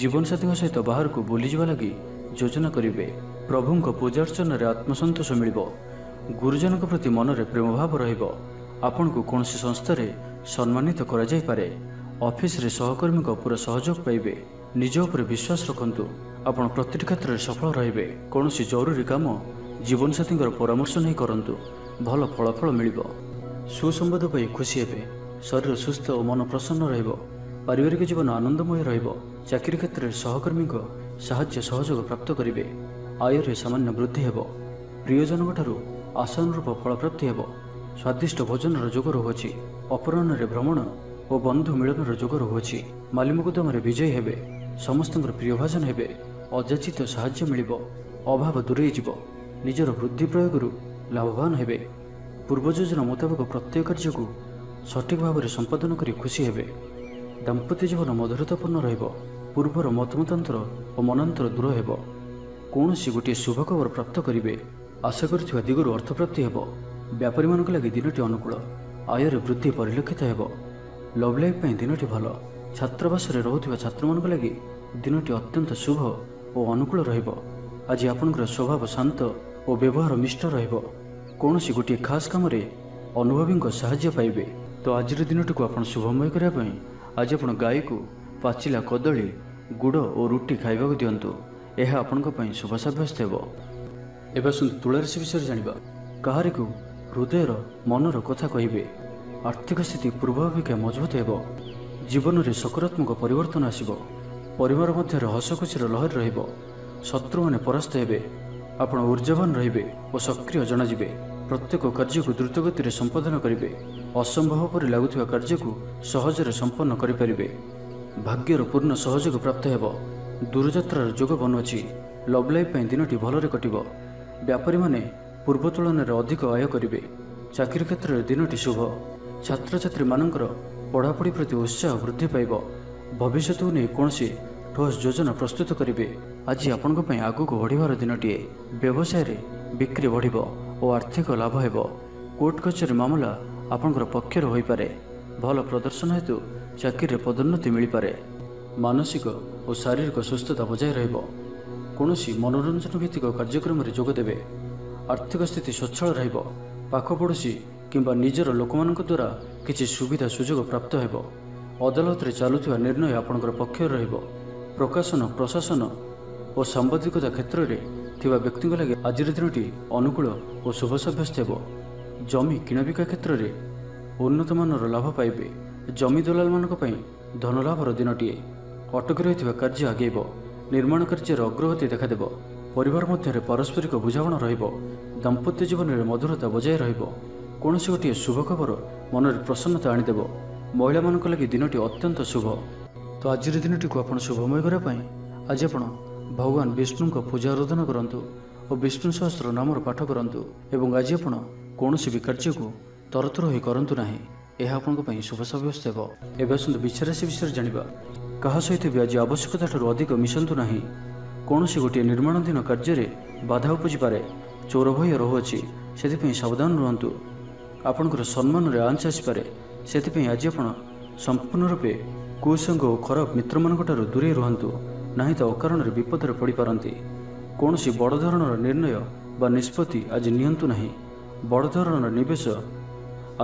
ଜୀବନସାଥୀଙ୍କ ସହିତ ବାହାରକୁ ବୁଲିଯିବା ଲାଗି ଯୋଜନା କରିବେ। ପ୍ରଭୁଙ୍କ ପୂଜାର୍ଚ୍ଚନାରେ ଆତ୍ମସନ୍ତୋଷ ମିଳିବ। ଗୁରୁଜନଙ୍କ ପ୍ରତି ମନରେ ପ୍ରେମଭାବ ରହିବ। ଆପଣଙ୍କୁ କୌଣସି ସଂସ୍ଥାରେ ସମ୍ମାନିତ କରାଯାଇପାରେ। ଅଫିସରେ ସହକର୍ମୀଙ୍କ ପୁରା ସହଯୋଗ ପାଇବେ। ନିଜ ଉପରେ ବିଶ୍ୱାସ ରଖନ୍ତୁ। ଆପଣ ପ୍ରତିଟି କ୍ଷେତ୍ରରେ ସଫଳ ରହିବେ। କୌଣସି ଜରୁରୀ କାମ ଜୀବନସାଥୀଙ୍କର ପରାମର୍ଶ ନେଇ କରନ୍ତୁ। ଭଲ ଫଳାଫଳ ମିଳିବ। ସୁସମ୍ବାଦ ପାଇ ଖୁସି ହେବେ। ଶରୀର ସୁସ୍ଥ ଓ ମନ ପ୍ରସନ୍ନ ରହିବ। ପାରିବାରିକ ଜୀବନ ଆନନ୍ଦମୟ ରହିବ। ଚାକିରି କ୍ଷେତ୍ରରେ ସହକର୍ମୀଙ୍କ ସାହାଯ୍ୟ ସହଯୋଗ ପ୍ରାପ୍ତ କରିବେ। ଆୟରେ ସାମାନ୍ୟ ବୃଦ୍ଧି ହେବ। ପ୍ରିୟଜନଙ୍କଠାରୁ ଆଶାନୁରୂପ ଫଳପ୍ରାପ୍ତି ହେବ। ସ୍ୱାଦିଷ୍ଟ ଭୋଜନର ଯୋଗ ରହୁଅଛି। ଅପରାହ୍ନରେ ଭ୍ରମଣ ଓ ବନ୍ଧୁ ମିଳନର ଯୋଗ ରହୁଅଛି। ମାଲିମୁକଦ୍ଦମାରେ ବିଜୟୀ ହେବେ। ସମସ୍ତଙ୍କର ପ୍ରିୟଭାଜନ ହେବେ। ଅଯାଚିତ ସାହାଯ୍ୟ ମିଳିବ। ଅଭାବ ଦୂରେଇ ଯିବ। ନିଜର ବୁଦ୍ଧି ପ୍ରୟୋଗରୁ ଲାଭବାନ ହେବେ। ପୂର୍ବ ଯୋଜନା ମୁତାବକ ପ୍ରତ୍ୟେକ କାର୍ଯ୍ୟକୁ ସଠିକ୍ ଭାବରେ ସମ୍ପାଦନ କରି ଖୁସି ହେବେ। ଦାମ୍ପତ୍ୟ ଜୀବନ ମଧୁରତାପୂର୍ଣ୍ଣ ରହିବ। ପୂର୍ବର ମତମତାନ୍ତର ଓ ମନାନ୍ତର ଦୂର ହେବ। କୌଣସି ଗୋଟିଏ ଶୁଭ ଖବର ପ୍ରାପ୍ତ କରିବେ। ଆଶା କରିଥିବା ଦିଗରୁ ଅର୍ଥପ୍ରାପ୍ତି ହେବ। ବ୍ୟାପାରୀମାନଙ୍କ ଲାଗି ଦିନଟି ଅନୁକୂଳ। ଆୟରେ ବୃଦ୍ଧି ପରିଲକ୍ଷିତ ହେବ। ଲଭ୍ ଲାଇଫ୍ ପାଇଁ ଦିନଟି ଭଲ। ଛାତ୍ରାବାସରେ ରହୁଥିବା ଛାତ୍ରମାନଙ୍କ ଲାଗି ଦିନଟି ଅତ୍ୟନ୍ତ ଶୁଭ ଓ ଅନୁକୂଳ ରହିବ। ଆଜି ଆପଣଙ୍କର ସ୍ୱଭାବ ଶାନ୍ତ ଓ ବ୍ୟବହାର ମିଷ୍ଟ ରହିବ। କୌଣସି ଗୋଟିଏ ଖାସ୍ କାମରେ ଅନୁଭବୀଙ୍କ ସାହାଯ୍ୟ ପାଇବେ। ତ ଆଜିର ଦିନଟିକୁ ଆପଣ ଶୁଭମୟ କରିବା ପାଇଁ ଆଜି ଆପଣ ଗାଈକୁ ପାଚିଲା କଦଳୀ, ଗୁଡ଼ ଓ ରୁଟି ଖାଇବାକୁ ଦିଅନ୍ତୁ। ଏହା ଆପଣଙ୍କ ପାଇଁ ଶୁଭ ସାବ୍ୟସ୍ତ ହେବ। ଏବେ ଆସନ୍ତୁ ତୁଳାରାଶି ବିଷୟରେ ଜାଣିବା। କାହାରିକୁ ହୃଦୟର ମନର କଥା କହିବେ। ଆର୍ଥିକ ସ୍ଥିତି ପୂର୍ବ ଅପେକ୍ଷା ମଜବୁତ ହେବ। ଜୀବନରେ ସକାରାତ୍ମକ ପରିବର୍ତ୍ତନ ଆସିବ। ପରିବାର ମଧ୍ୟରେ ହସଖୁସିର ଲହରୀ ରହିବ। ଶତ୍ରୁମାନେ ପରାସ୍ତ ହେବେ। ଆପଣ ଊର୍ଜାବାନ ରହିବେ ଓ ସକ୍ରିୟ ଜଣାଯିବେ। ପ୍ରତ୍ୟେକ କାର୍ଯ୍ୟକୁ ଦ୍ରୁତଗତିରେ ସମ୍ପାଦନ କରିବେ। ଅସମ୍ଭବ ପରି ଲାଗୁଥିବା କାର୍ଯ୍ୟକୁ ସହଜରେ ସମ୍ପନ୍ନ କରିପାରିବେ। ଭାଗ୍ୟର ପୂର୍ଣ୍ଣ ସହଯୋଗ ପ୍ରାପ୍ତ ହେବ। ଦୂରଯାତ୍ରାର ଯୋଗ ବନୁଅଛି। ଲଭ୍ ଲାଇଫ୍ ପାଇଁ ଦିନଟି ଭଲରେ କଟିବ। ବ୍ୟାପାରୀମାନେ ପୂର୍ବ ତୁଳନାରେ ଅଧିକ ଆୟ କରିବେ। ଚାକିରି କ୍ଷେତ୍ରରେ ଦିନଟି ଶୁଭ। ଛାତ୍ରଛାତ୍ରୀମାନଙ୍କର ପଢ଼ାପଢ଼ି ପ୍ରତି ଉତ୍ସାହ ବୃଦ୍ଧି ପାଇବ। ଭବିଷ୍ୟତକୁ ନେଇ କୌଣସି ଠୋସ୍ ଯୋଜନା ପ୍ରସ୍ତୁତ କରିବେ। ଆଜି ଆପଣଙ୍କ ପାଇଁ ଆଗକୁ ବଢ଼ିବାର ଦିନଟିଏ। ବ୍ୟବସାୟରେ ବିକ୍ରି ବଢ଼ିବ ଓ ଆର୍ଥିକ ଲାଭ ହେବ। କୋର୍ଟ କଚେରୀ ମାମଲା ଆପଣଙ୍କର ପକ୍ଷରେ ହୋଇପାରେ। ଭଲ ପ୍ରଦର୍ଶନ ହେତୁ ଚାକିରିରେ ପଦୋନ୍ନତି ମିଳିପାରେ। ମାନସିକ ଓ ଶାରୀରିକ ସୁସ୍ଥତା ବଜାୟ ରହିବ। କୌଣସି ମନୋରଞ୍ଜନ ଭିତ୍ତିକ କାର୍ଯ୍ୟକ୍ରମରେ ଯୋଗ ଦେବେ। ଆର୍ଥିକ ସ୍ଥିତି ସ୍ୱଚ୍ଛଳ ରହିବ। ପାଖ ପଡ଼ୋଶୀ କିମ୍ବା ନିଜର ଲୋକମାନଙ୍କ ଦ୍ୱାରା କିଛି ସୁବିଧା ସୁଯୋଗ ପ୍ରାପ୍ତ ହେବ। ଅଦାଲତରେ ଚାଲୁଥିବା ନିର୍ଣ୍ଣୟ ଆପଣଙ୍କର ପକ୍ଷରେ ରହିବ। ପ୍ରକାଶନ, ପ୍ରଶାସନ ଓ ସାମ୍ବାଦିକତା କ୍ଷେତ୍ରରେ ଥିବା ବ୍ୟକ୍ତିଙ୍କ ଲାଗି ଆଜିର ଦିନଟି ଅନୁକୂଳ ଓ ଶୁଭ ସାବ୍ୟସ୍ତ ହେବ। ଜମି କିଣାବିକା କ୍ଷେତ୍ରରେ ଉନ୍ନତମାନର ଲାଭ ପାଇବେ। ଜମି ଦଲାଲମାନଙ୍କ ପାଇଁ ଧନଲାଭର ଦିନଟିଏ। ଅଟକି ରହିଥିବା କାର୍ଯ୍ୟ ଆଗେଇବ। ନିର୍ମାଣ କାର୍ଯ୍ୟରେ ଅଗ୍ରଗତି ଦେଖାଦେବ। ପରିବାର ମଧ୍ୟରେ ପାରସ୍ପରିକ ବୁଝାମଣା ରହିବ। ଦାମ୍ପତ୍ୟ ଜୀବନରେ ମଧୁରତା ବଜାୟ ରହିବ। କୌଣସି ଗୋଟିଏ ଶୁଭ ଖବର ମନରେ ପ୍ରସନ୍ନତା ଆଣିଦେବ। ମହିଳାମାନଙ୍କ ଲାଗି ଦିନଟି ଅତ୍ୟନ୍ତ ଶୁଭ। ତ ଆଜିର ଦିନଟିକୁ ଆପଣ ଶୁଭମୟ କରିବା ପାଇଁ ଆଜି ଆପଣ ଭଗବାନ ବିଷ୍ଣୁଙ୍କ ପୂଜା ଆରାଧନା କରନ୍ତୁ ଓ ବିଷ୍ଣୁ ସହସ୍ର ନାମର ପାଠ କରନ୍ତୁ। ଏବଂ ଆଜି ଆପଣ କୌଣସି ବି କାର୍ଯ୍ୟକୁ ତରତର ହୋଇ କରନ୍ତୁ ନାହିଁ, ଏହା ଆପଣଙ୍କ ପାଇଁ ଶୁଭ ସାବ୍ୟସ୍ତ ହେବ। ଏବେ ଆସନ୍ତୁ ବିଛା ରାଶି ବିଷୟରେ ଜାଣିବା। କାହା ସହିତ ବି ଆଜି ଆବଶ୍ୟକତା ଠାରୁ ଅଧିକ ମିଶନ୍ତୁ ନାହିଁ। କୌଣସି ଗୋଟିଏ ନିର୍ମାଣାଧୀନ କାର୍ଯ୍ୟରେ ବାଧା ଉପୁଜିପାରେ। ଚୋର ଭୟ ରହୁଅଛି, ସେଥିପାଇଁ ସାବଧାନ ରୁହନ୍ତୁ। ଆପଣଙ୍କର ସମ୍ମାନରେ ଆଞ୍ଚ ଆସିପାରେ, ସେଥିପାଇଁ ଆଜି ଆପଣ ସମ୍ପୂର୍ଣ୍ଣ ରୂପେ କୁସଙ୍ଗ ଓ ଖରାପ ମିତ୍ରମାନଙ୍କ ଠାରୁ ଦୂରେଇ ରୁହନ୍ତୁ, ନାହିଁ ତ ଅକାରଣରେ ବିପଦରେ ପଡ଼ିପାରନ୍ତି। କୌଣସି ବଡ଼ ଧରଣର ନିର୍ଣ୍ଣୟ ବା ନିଷ୍ପତ୍ତି ଆଜି ନିଅନ୍ତୁ ନାହିଁ। ବଡ଼ ଧରଣର ନିବେଶ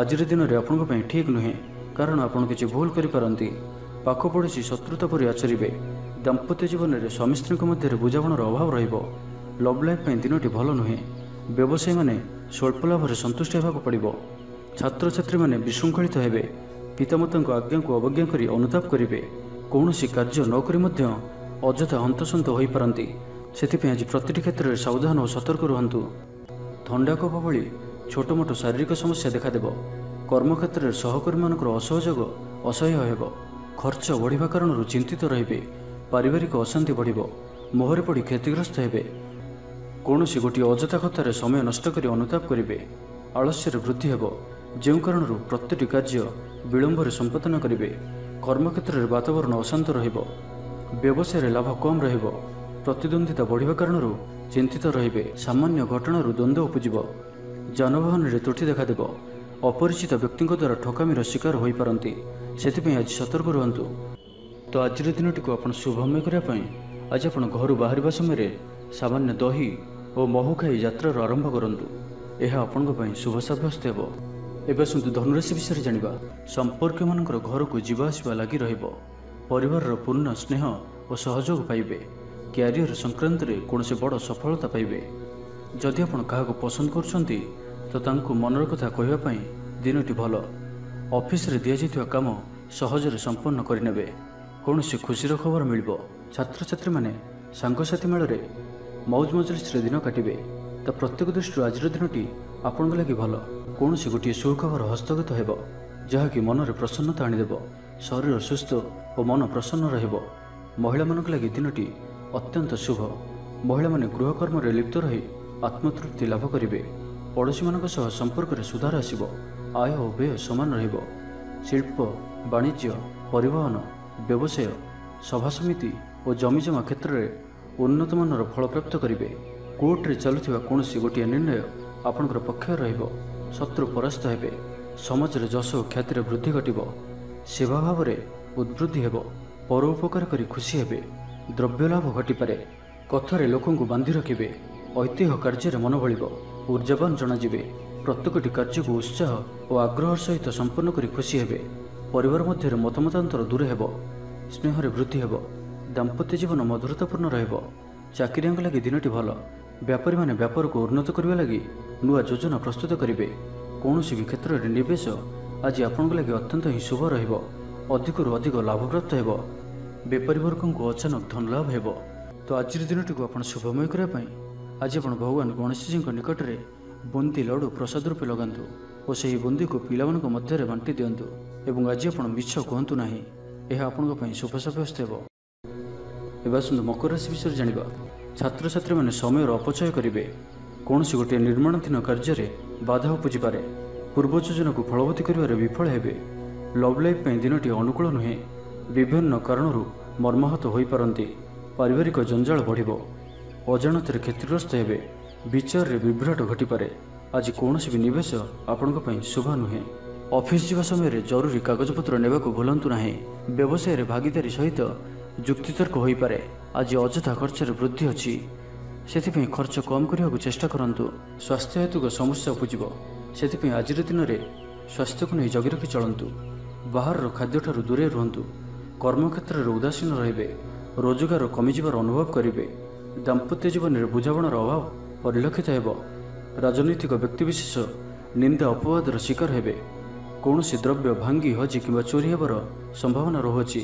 ଆଜିର ଦିନରେ ଆପଣଙ୍କ ପାଇଁ ଠିକ୍ ନୁହେଁ, କାରଣ ଆପଣ କିଛି ଭୁଲ କରିପାରନ୍ତି। ପାଖ ପଡ଼ୋଶୀ ଶତ୍ରୁତା ପରି ଆଚରିବେ। ଦାମ୍ପତ୍ୟ ଜୀବନରେ ସ୍ୱାମୀ ସ୍ତ୍ରୀଙ୍କ ମଧ୍ୟରେ ବୁଝାମଣାର ଅଭାବ ରହିବ। ଲଭ୍ ଲାଇଫ୍ ପାଇଁ ଦିନଟି ଭଲ ନୁହେଁ। ବ୍ୟବସାୟୀମାନେ ସ୍ୱଳ୍ପ ଲାଭରେ ସନ୍ତୁଷ୍ଟ ହେବାକୁ ପଡ଼ିବ। ଛାତ୍ରଛାତ୍ରୀମାନେ ବିଶୃଙ୍ଖଳିତ ହେବେ। ପିତାମାତାଙ୍କ ଆଜ୍ଞାକୁ ଅବଜ୍ଞା କରି ଅନୁତାପ କରିବେ। କୌଣସି କାର୍ଯ୍ୟ ନ କରି ମଧ୍ୟ ଅଯଥା ହନ୍ତସନ୍ତ ହୋଇପାରନ୍ତି, ସେଥିପାଇଁ ଆଜି ପ୍ରତିଟି କ୍ଷେତ୍ରରେ ସାବଧାନ ଓ ସତର୍କ ରୁହନ୍ତୁ। ଥଣ୍ଡା କଫ ଭଳି ଛୋଟ ମୋଟ ଶାରୀରିକ ସମସ୍ୟା ଦେଖାଦେବ। କର୍ମକ୍ଷେତ୍ରରେ ସହକର୍ମୀମାନଙ୍କର ଅସହଯୋଗ ଅସହ୍ୟ ହେବ। ଖର୍ଚ୍ଚ ବଢ଼ିବା କାରଣରୁ ଚିନ୍ତିତ ରହିବେ। ପାରିବାରିକ ଅଶାନ୍ତି ବଢ଼ିବ। ମୋହରେ ପଡ଼ି କ୍ଷତିଗ୍ରସ୍ତ ହେବେ। କୌଣସି ଗୋଟିଏ ଅଯଥା କଥାରେ ସମୟ ନଷ୍ଟ କରି ଅନୁତାପ କରିବେ। ଆଳସ୍ୟରେ ବୃଦ୍ଧି ହେବ, ଯେଉଁ କାରଣରୁ ପ୍ରତିଟି କାର୍ଯ୍ୟ ବିଳମ୍ବରେ ସମ୍ପାଦନ କରିବେ। କର୍ମକ୍ଷେତ୍ରରେ ବାତାବରଣ ଅଶାନ୍ତ ରହିବ। ବ୍ୟବସାୟରେ ଲାଭ କମ୍ ରହିବ। ପ୍ରତିଦ୍ୱନ୍ଦିତା ବଢ଼ିବା କାରଣରୁ ଚିନ୍ତିତ ରହିବେ। ସାମାନ୍ୟ ଘଟଣାରୁ ଦ୍ୱନ୍ଦ୍ୱ ଉପୁଜିବ। ଯାନବାହନରେ ତ୍ରୁଟି ଦେଖାଦେବ। ଅପରିଚିତ ବ୍ୟକ୍ତିଙ୍କ ଦ୍ୱାରା ଠକାମିର ଶିକାର ହୋଇପାରନ୍ତି, ସେଥିପାଇଁ ଆଜି ସତର୍କ ରୁହନ୍ତୁ। ତ ଆଜିର ଦିନଟିକୁ ଆପଣ ଶୁଭମୟ କରିବା ପାଇଁ ଆଜି ଆପଣ ଘରୁ ବାହାରିବା ସମୟରେ ସାମାନ୍ୟ ଦହି ଓ ମହୁ ଖାଇ ଯାତ୍ରାର ଆରମ୍ଭ କରନ୍ତୁ, ଏହା ଆପଣଙ୍କ ପାଇଁ ଶୁଭ ସାବ୍ୟସ୍ତ ହେବ। ଏବେ ଆସନ୍ତୁ ଧନୁରାଶି ବିଷୟରେ ଜାଣିବା। ସମ୍ପର୍କୀୟମାନଙ୍କର ଘରକୁ ଯିବା ଆସିବା ଲାଗି ରହିବ। ପରିବାରର ପୂର୍ଣ୍ଣ ସ୍ନେହ ଓ ସହଯୋଗ ପାଇବେ। କ୍ୟାରିୟର ସଂକ୍ରାନ୍ତରେ କୌଣସି ବଡ଼ ସଫଳତା ପାଇବେ। ଯଦି ଆପଣ କାହାକୁ ପସନ୍ଦ କରୁଛନ୍ତି ତ ତାଙ୍କୁ ମନର କଥା କହିବା ପାଇଁ ଦିନଟି ଭଲ। ଅଫିସରେ ଦିଆଯାଇଥିବା କାମ ସହଜରେ ସମ୍ପନ୍ନ କରିନେବେ। କୌଣସି ଖୁସିର ଖବର ମିଳିବ। ଛାତ୍ରଛାତ୍ରୀମାନେ ସାଙ୍ଗସାଥି ମେଳରେ ମୌଜ ମଜଲିସରେ ଦିନ କାଟିବେ। ତ ପ୍ରତ୍ୟେକ ଦୃଷ୍ଟିରୁ ଆଜିର ଦିନଟି ଆପଣଙ୍କ ଲାଗି ଭଲ। କୌଣସି ଗୋଟିଏ ସୁଖବର ହସ୍ତଗତ ହେବ, ଯାହାକି ମନରେ ପ୍ରସନ୍ନତା ଆଣିଦେବ। ଶରୀର ସୁସ୍ଥ ଓ ମନ ପ୍ରସନ୍ନ ରହିବ। ମହିଳାମାନଙ୍କ ଲାଗି ଦିନଟି ଅତ୍ୟନ୍ତ ଶୁଭ। ମହିଳାମାନେ ଗୃହକର୍ମରେ ଲିପ୍ତ ରହି ଆତ୍ମତୃପ୍ତି ଲାଭ କରିବେ। ପଡ଼ୋଶୀମାନଙ୍କ ସହ ସମ୍ପର୍କରେ ସୁଧାର ଆସିବ। ଆୟ ଓ ବ୍ୟୟ ସମାନ ରହିବ। ଶିଳ୍ପ, ବାଣିଜ୍ୟ, ପରିବହନ, ବ୍ୟବସାୟ, ସଭାସମିତି ଓ ଜମିଜମା କ୍ଷେତ୍ରରେ ଉନ୍ନତମାନର ଫଳପ୍ରାପ୍ତ କରିବେ। କୋର୍ଟରେ ଚାଲୁଥିବା କୌଣସି ଗୋଟିଏ ନିର୍ଣ୍ଣୟ ଆପଣଙ୍କର ପକ୍ଷରେ ରହିବ। ଶତ୍ରୁ ପରାସ୍ତ ହେବେ। ସମାଜରେ ଯଶ ଓ ଖ୍ୟାତିରେ ବୃଦ୍ଧି ଘଟିବ। ସେବା ଭାବରେ ଉଦ୍ବୃଦ୍ଧି ହେବ। ପର ଉପକାର କରି ଖୁସି ହେବେ। ଦ୍ରବ୍ୟ ଲାଭ ଘଟିପାରେ। କଥାରେ ଲୋକଙ୍କୁ ବାନ୍ଧି ରଖିବେ। ଐତିହ୍ୟ କାର୍ଯ୍ୟରେ ମନ ବଳିବ। ଉର୍ଜାବାନ ଜଣାଯିବେ। ପ୍ରତ୍ୟେକଟି କାର୍ଯ୍ୟକୁ ଉତ୍ସାହ ଓ ଆଗ୍ରହର ସହିତ ସମ୍ପନ୍ନ କରି ଖୁସି ହେବେ। ପରିବାର ମଧ୍ୟରେ ମତମତାନ୍ତର ଦୂର ହେବ। ସ୍ନେହରେ ବୃଦ୍ଧି ହେବ। ଦାମ୍ପତ୍ୟ ଜୀବନ ମଧୁରତାପୂର୍ଣ୍ଣ ରହିବ। ଚାକିରିଆଙ୍କ ଲାଗି ଦିନଟି ଭଲ। ବ୍ୟାପାରୀମାନେ ବ୍ୟାପାରକୁ ଉନ୍ନତ କରିବା ଲାଗି ନୂଆ ଯୋଜନା ପ୍ରସ୍ତୁତ କରିବେ। କୌଣସି ବି କ୍ଷେତ୍ରରେ ନିବେଶ ଆଜି ଆପଣଙ୍କ ଲାଗି ଅତ୍ୟନ୍ତ ହିଁ ଶୁଭ ରହିବ। ଅଧିକରୁ ଅଧିକ ଲାଭପ୍ରାପ୍ତ ହେବ। ବେପାରୀ ବର୍ଗଙ୍କୁ ଅଚାନକ ଧନ ଲାଭ ହେବ। ତ ଆଜିର ଦିନଟିକୁ ଆପଣ ଶୁଭମୟ କରିବା ପାଇଁ ଆଜି ଆପଣ ଭଗବାନ ଗଣେଶଜୀଙ୍କ ନିକଟରେ ବୁନ୍ଦି ଲଡ଼ୁ ପ୍ରସାଦ ରୂପେ ଲଗାନ୍ତୁ ଓ ସେହି ବୁନ୍ଦିକୁ ପିଲାମାନଙ୍କ ମଧ୍ୟରେ ବାଣ୍ଟି ଦିଅନ୍ତୁ। ଏବଂ ଆଜି ଆପଣ ମିଛ କୁହନ୍ତୁ ନାହିଁ, ଏହା ଆପଣଙ୍କ ପାଇଁ ଶୁଭ ସାବ୍ୟସ୍ତ ହେବ। ଏବେ ଆସନ୍ତୁ ମକର ରାଶି ବିଷୟରେ ଜାଣିବା। ଛାତ୍ରଛାତ୍ରୀମାନେ ସମୟର ଅପଚୟ କରିବେ। କୌଣସି ଗୋଟିଏ ନିର୍ମାଣାଧୀନ କାର୍ଯ୍ୟରେ ବାଧା ଉପୁଜିପାରେ। ପୂର୍ବ ଯୋଜନାକୁ ଫଳବତୀ କରିବାରେ ବିଫଳ ହେବେ। ଲଭ୍ ଲାଇଫ୍ ପାଇଁ ଦିନଟି ଅନୁକୂଳ ନୁହେଁ। ବିଭିନ୍ନ କାରଣରୁ ମର୍ମାହତ ହୋଇପାରନ୍ତି। ପାରିବାରିକ ଜଞ୍ଜାଳ ବଢ଼ିବ। ଅଜାଣତରେ କ୍ଷତିଗ୍ରସ୍ତ ହେବେ। ବିଚାରରେ ବିଭ୍ରାଟ ଘଟିପାରେ। ଆଜି କୌଣସି ବି ନିବେଶ ଆପଣଙ୍କ ପାଇଁ ଶୁଭ ନୁହେଁ। ଅଫିସ ଯିବା ସମୟରେ ଜରୁରୀ କାଗଜପତ୍ର ନେବାକୁ ଭୁଲନ୍ତୁ ନାହିଁ। ବ୍ୟବସାୟରେ ଭାଗିଦାରୀ ସହିତ ଯୁକ୍ତିତର୍କ ହୋଇପାରେ। ଆଜି ଅଯଥା ଖର୍ଚ୍ଚରେ ବୃଦ୍ଧି ଅଛି, ସେଥିପାଇଁ ଖର୍ଚ୍ଚ କମ୍ କରିବାକୁ ଚେଷ୍ଟା କରନ୍ତୁ। ସ୍ୱାସ୍ଥ୍ୟ ହେତୁକ ସମସ୍ୟା ଉପୁଜିବ, ସେଥିପାଇଁ ଆଜିର ଦିନରେ ସ୍ୱାସ୍ଥ୍ୟକୁ ନେଇ ଜଗି ରଖି ଚଳନ୍ତୁ। ବାହାରର ଖାଦ୍ୟଠାରୁ ଦୂରେଇ ରୁହନ୍ତୁ। କର୍ମକ୍ଷେତ୍ରରେ ଉଦାସୀନ ରହିବେ। ରୋଜଗାର କମିଯିବାର ଅନୁଭବ କରିବେ। ଦାମ୍ପତ୍ୟ ଜୀବନରେ ବୁଝାମଣାର ଅଭାବ ପରିଲକ୍ଷିତ ହେବ। ରାଜନୈତିକ ବ୍ୟକ୍ତିବିଶେଷ ନିନ୍ଦା ଅପବାଦର ଶିକାର ହେବେ। କୌଣସି ଦ୍ରବ୍ୟ ଭାଙ୍ଗି ହଜି କିମ୍ବା ଚୋରି ହେବାର ସମ୍ଭାବନା ରହୁଅଛି,